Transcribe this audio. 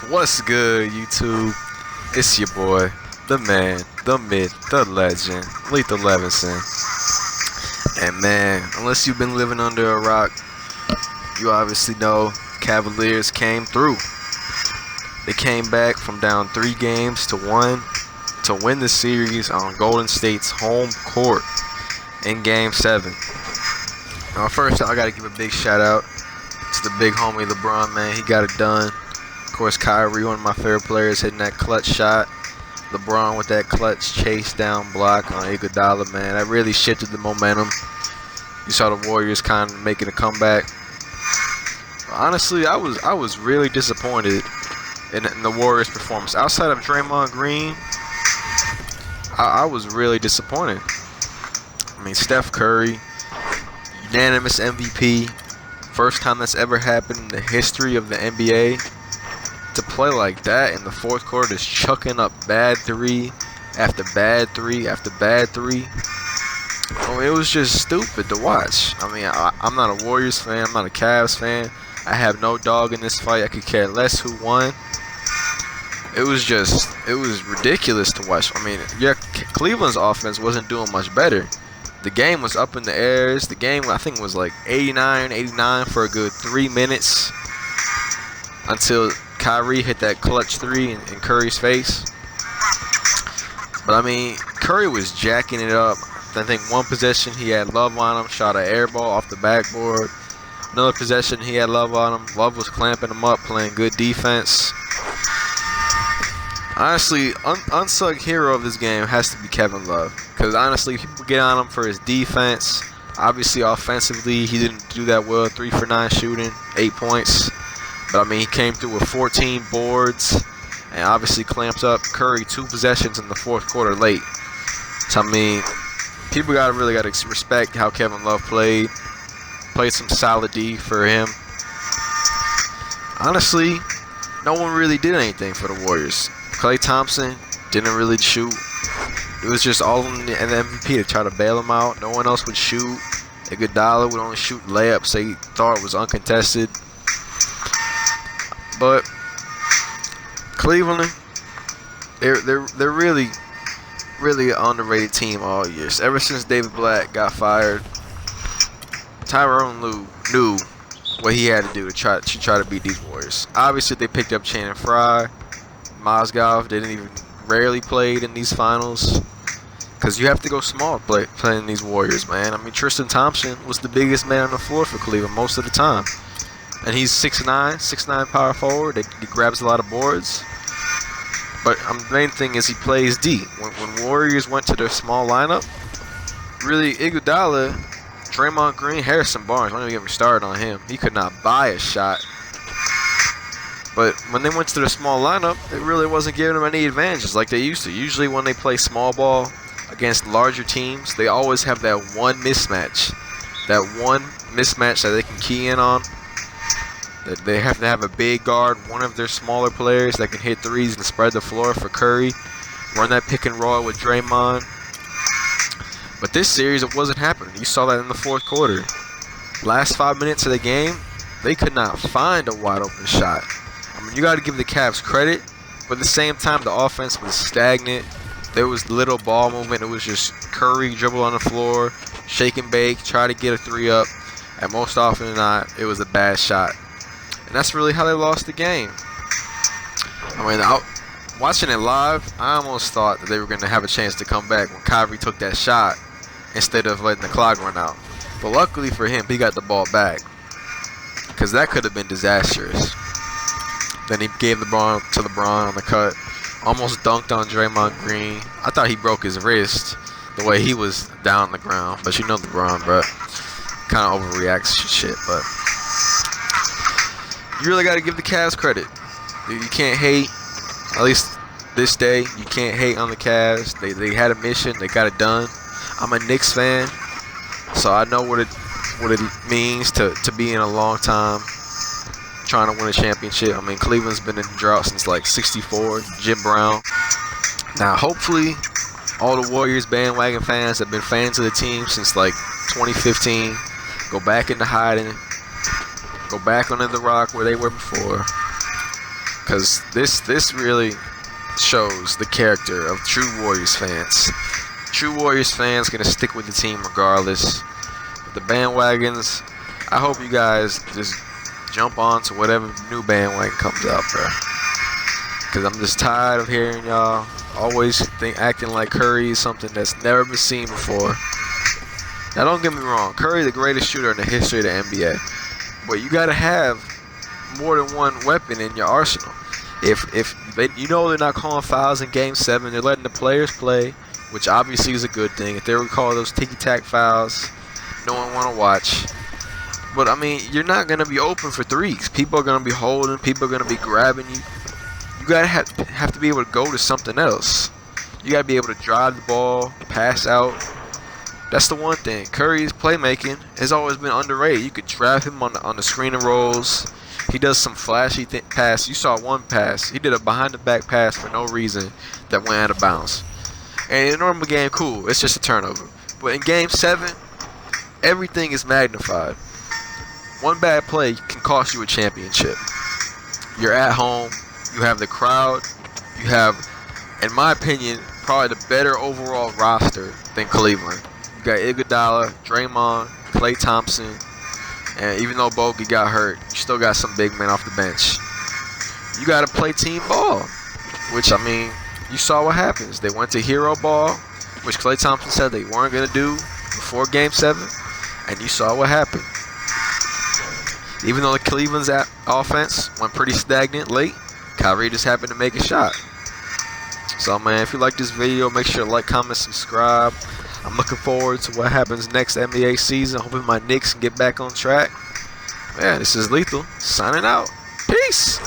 What's good, YouTube? It's your boy, the man, the myth, the legend, Lethal Levinson. And man, unless you've been living under a rock, you obviously know Cavaliers came through. They came back from down 3 games to 1 to win the series on Golden State's home court in Game 7. Now, first, I gotta give a big shout out to the big homie LeBron, man. He got it done. Of course, Kyrie, one of my favorite players, hitting that clutch shot. LeBron with that clutch chase down block on Iguodala, man. That really shifted the momentum. You saw the Warriors kind of making a comeback. Honestly, I was really disappointed in the Warriors' performance. Outside of Draymond Green, I was really disappointed. I mean, Steph Curry, unanimous MVP. First time that's ever happened in the history of the NBA. To play like that in the fourth quarter, just chucking up bad 3 after bad 3 after bad 3. I mean, it was just stupid to watch. I mean, I'm not a Warriors fan. I'm not a Cavs fan. I have no dog in this fight. I could care less who won. It was ridiculous to watch. I mean, yeah, Cleveland's offense wasn't doing much better. The game was up in the airs. The game, I think, was like 89 for a good 3 minutes until Kyrie hit that clutch 3 in Curry's face. But I mean, Curry was jacking it up. I think one possession he had Love on him, shot an air ball off the backboard. Another possession he had Love on him. Love was clamping him up, playing good defense. Honestly, unsung hero of this game has to be Kevin Love. Because honestly, people get on him for his defense. Obviously, offensively, he didn't do that well. 3 for 9 shooting, 8 points. But I mean, he came through with 14 boards and obviously clamps up Curry 2 possessions in the fourth quarter late. So I mean, people really gotta respect how Kevin Love played. Played some solid D for him. Honestly, no one really did anything for the Warriors. Klay Thompson didn't really shoot. It was just all in the MVP to try to bail him out. No one else would shoot. Iguodala would only shoot layups they thought was uncontested. But Cleveland, they're really an underrated team all year. Ever since David Blatt got fired, Tyrone knew what he had to do to try to beat these Warriors. Obviously, they picked up Channing Frye. Mozgov rarely played in these finals because you have to go small playing these Warriors, man. I mean, Tristan Thompson was the biggest man on the floor for Cleveland most of the time. And he's 6'9", power forward. He grabs a lot of boards. But the main thing is he plays D. When Warriors went to their small lineup, really Iguodala, Draymond Green, Harrison Barnes, don't even get me started on him. He could not buy a shot. But when they went to their small lineup, it really wasn't giving them any advantages like they used to. Usually when they play small ball against larger teams, they always have that one mismatch. That one mismatch that they can key in on. That they have to have a big guard, one of their smaller players that can hit threes and spread the floor for Curry. Run that pick and roll with Draymond. But this series, it wasn't happening. You saw that in the fourth quarter. Last 5 minutes of the game, they could not find a wide open shot. I mean, you got to give the Cavs credit, but at the same time, the offense was stagnant. There was little ball movement. It was just Curry dribble on the floor, shake and bake, try to get a 3 up. And most often than not, it was a bad shot. And that's really how they lost the game. I mean, watching it live, I almost thought that they were going to have a chance to come back when Kyrie took that shot instead of letting the clock run out. But luckily for him, he got the ball back because that could have been disastrous. Then he gave the ball to LeBron on the cut. Almost dunked on Draymond Green. I thought he broke his wrist the way he was down on the ground. But you know LeBron, bro. Kind of overreacts shit. But you really got to give the Cavs credit. You can't hate. At least this day, you can't hate on the Cavs. They had a mission. They got it done. I'm a Knicks fan, so I know what it means to be in a long time trying to win a championship. I mean, Cleveland's been in drought since like '64, Jim Brown. Now, hopefully, all the Warriors bandwagon fans have been fans of the team since like 2015. Go back into hiding. Go back under the rock where they were before. because this really shows the character of true Warriors fans. True Warriors fans gonna stick with the team regardless. The bandwagons, I hope you guys just jump on to whatever new bandwagon comes out, bro. Because I'm just tired of hearing y'all always acting like Curry is something that's never been seen before. Now, don't get me wrong. Curry the greatest shooter in the history of the NBA. But you got to have more than one weapon in your arsenal. If they, you know they're not calling fouls in Game 7, they're letting the players play, which obviously is a good thing. If they would call those ticky-tack fouls, no one want to watch. But, I mean, you're not going to be open for threes. People are going to be holding. People are going to be grabbing you. You got to have to be able to go to something else. You got to be able to drive the ball, pass out. That's the one thing. Curry's playmaking has always been underrated. You could trap him on the screen and rolls. He does some flashy pass. You saw one pass. He did a behind-the-back pass for no reason that went out of bounds. And in a normal game, cool. It's just a turnover. But in Game 7, everything is magnified. One bad play can cost you a championship. You're at home. You have the crowd. You have, in my opinion, probably the better overall roster than Cleveland. You got Iguodala, Draymond, Klay Thompson, and even though Bogey got hurt, you still got some big men off the bench. You got to play team ball, which, I mean, you saw what happens. They went to hero ball, which Klay Thompson said they weren't going to do before Game 7, and you saw what happened. Even though the Cleveland's offense went pretty stagnant late, Kyrie just happened to make a shot. So, man, if you like this video, make sure to like, comment, subscribe. I'm looking forward to what happens next NBA season. Hoping my Knicks can get back on track. Man, this is Lethal, signing out. Peace.